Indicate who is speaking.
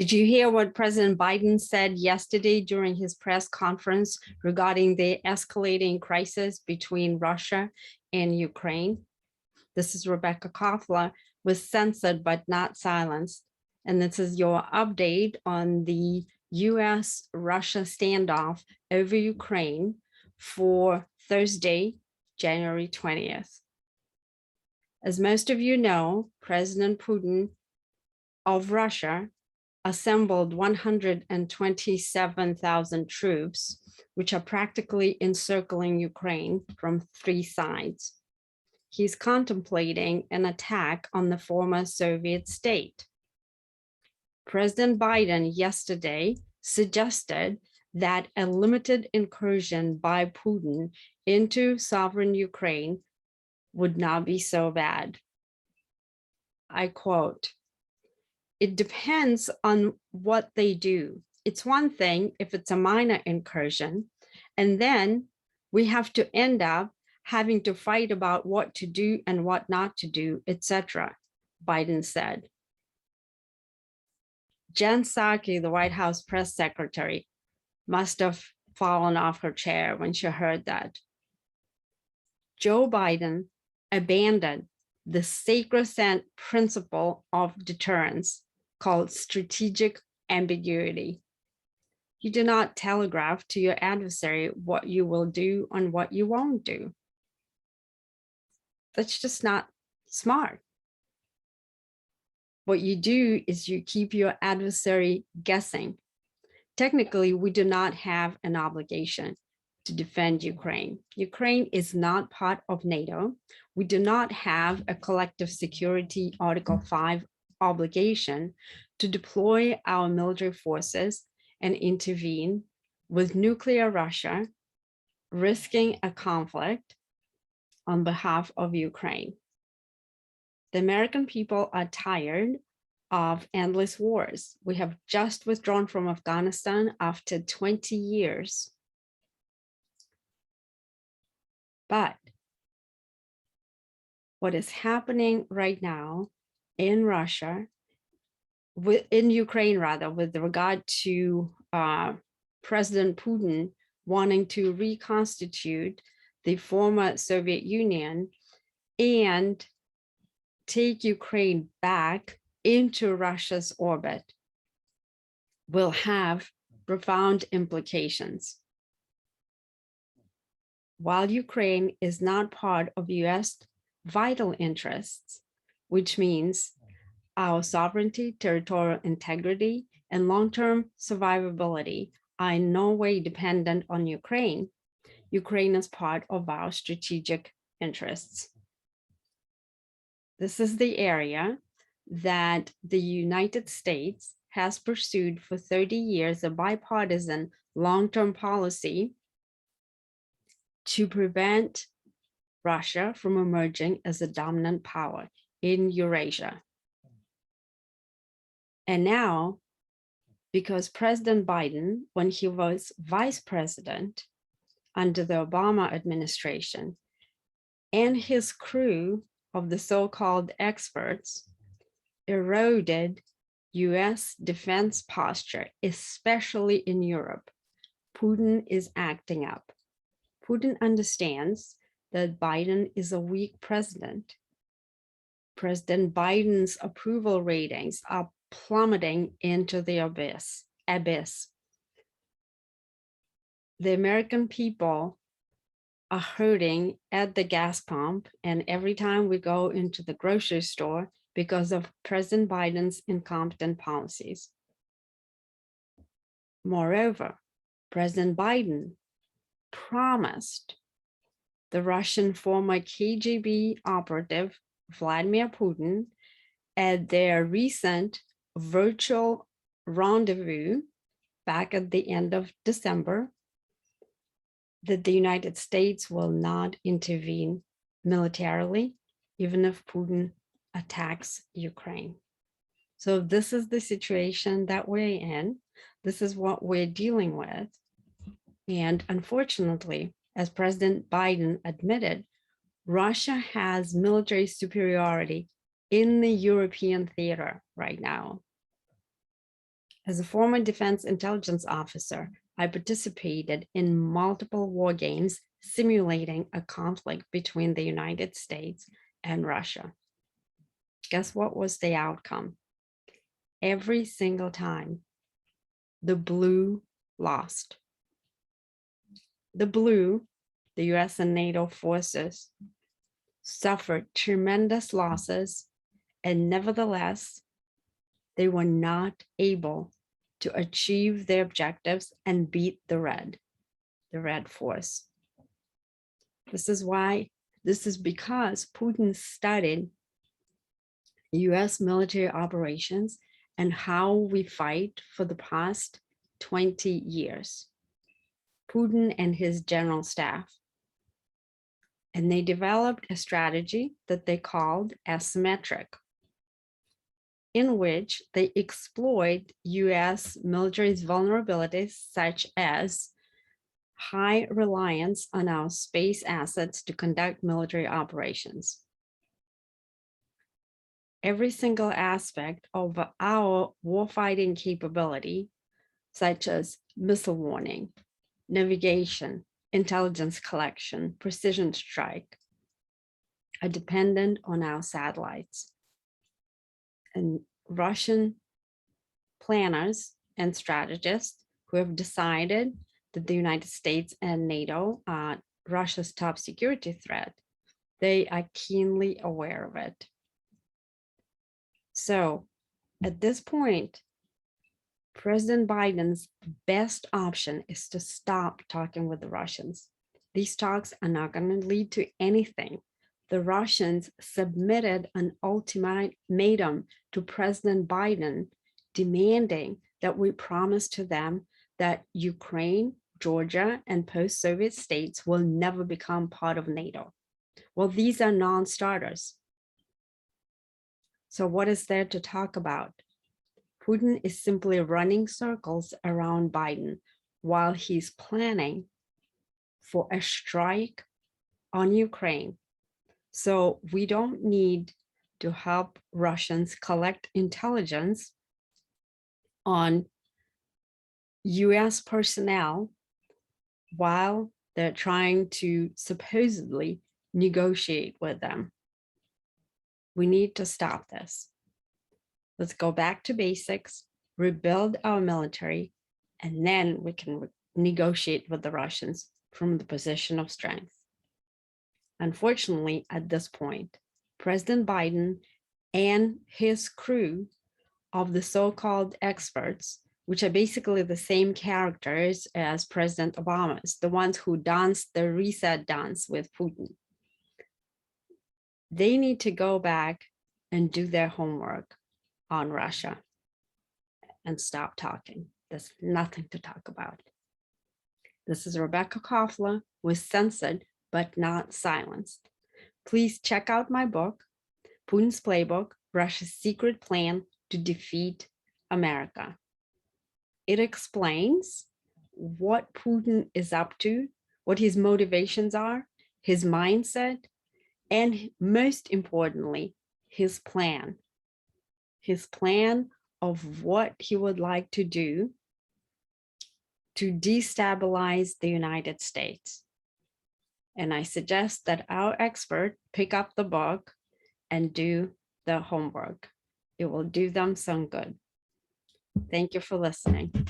Speaker 1: Did you hear what President Biden said yesterday during his press conference regarding the escalating crisis between Russia and Ukraine? This is Rebecca Koffler, was censored but not silenced. And this is your update on the US-Russia standoff over Ukraine for Thursday, January 20th. As most of you know, President Putin of Russia assembled 127,000 troops, which are practically encircling Ukraine from 3 sides. He's contemplating an attack on the former Soviet state. President Biden yesterday suggested that a limited incursion by Putin into sovereign Ukraine would not be so bad. I quote, "It depends on what they do. It's one thing if it's a minor incursion, and then we have to end up having to fight about what to do and what not to do, etc." Biden said. Jen Psaki, the White House press secretary, must have fallen off her chair when she heard that. Joe Biden abandoned the sacrosanct principle of deterrence called strategic ambiguity. You do not telegraph to your adversary what you will do and what you won't do. That's just not smart. What you do is you keep your adversary guessing. Technically, we do not have an obligation to defend Ukraine. Ukraine is not part of NATO. We do not have a collective security Article 5 obligation to deploy our military forces and intervene with nuclear Russia, risking a conflict on behalf of Ukraine. The American people are tired of endless wars. We have just withdrawn from Afghanistan after 20 years. But what is happening right now in Russia, in Ukraine rather, with regard to President Putin wanting to reconstitute the former Soviet Union and take Ukraine back into Russia's orbit, will have profound implications. While Ukraine is not part of US vital interests, which means our sovereignty, territorial integrity, and long-term survivability are in no way dependent on Ukraine, Ukraine is part of our strategic interests. This is the area that the United States has pursued for 30 years, a bipartisan long-term policy to prevent Russia from emerging as a dominant power in Eurasia. And now, because President Biden, when he was vice president under the Obama administration, and his crew of the so-called experts eroded US defense posture, especially in Europe, Putin is acting up. Putin understands that Biden is a weak president. President Biden's approval ratings are plummeting into the abyss. The American people are hurting at the gas pump and every time we go into the grocery store because of President Biden's incompetent policies. Moreover, President Biden promised the Russian former KGB operative Vladimir Putin at their recent virtual rendezvous back at the end of December that the United States will not intervene militarily, even if Putin attacks Ukraine. So this is the situation that we're in. This is what we're dealing with. And unfortunately, as President Biden admitted, Russia has military superiority in the European theater right now. As a former defense intelligence officer, I participated in multiple war games simulating a conflict between the United States and Russia. Guess what was the outcome? Every single time, the blue lost. The blue, the US and NATO forces, suffered tremendous losses, and nevertheless, they were not able to achieve their objectives and beat the red force. This is because Putin studied US military operations and how we fight for the past 20 years. Putin and his general staff. And they developed a strategy that they called asymmetric, in which they exploit US military's vulnerabilities, such as high reliance on our space assets to conduct military operations. Every single aspect of our warfighting capability, such as missile warning, navigation, intelligence collection, precision strike, are dependent on our satellites. And Russian planners and strategists who have decided that the United States and NATO are Russia's top security threat, they are keenly aware of it. So at this point, President Biden's best option is to stop talking with the Russians. These talks are not going to lead to anything. The Russians submitted an ultimatum to President Biden, demanding that we promise to them that Ukraine, Georgia, and post-Soviet states will never become part of NATO. Well, these are non-starters. So what is there to talk about? Putin is simply running circles around Biden while he's planning for a strike on Ukraine. So we don't need to help Russians collect intelligence on US personnel while they're trying to supposedly negotiate with them. We need to stop this. Let's go back to basics, rebuild our military, and then we can negotiate with the Russians from the position of strength. Unfortunately, at this point, President Biden and his crew of the so-called experts, which are basically the same characters as President Obama's, the ones who danced the reset dance with Putin, they need to go back and do their homework on Russia and stop talking. There's nothing to talk about. This is Rebecca Koffler with Censored but Not Silenced. Please check out my book, Putin's Playbook, Russia's Secret Plan to Defeat America. It explains what Putin is up to, what his motivations are, his mindset, and most importantly, his plan of what he would like to do to destabilize the United States. And I suggest that our expert pick up the book and do the homework. It will do them some good. Thank you for listening.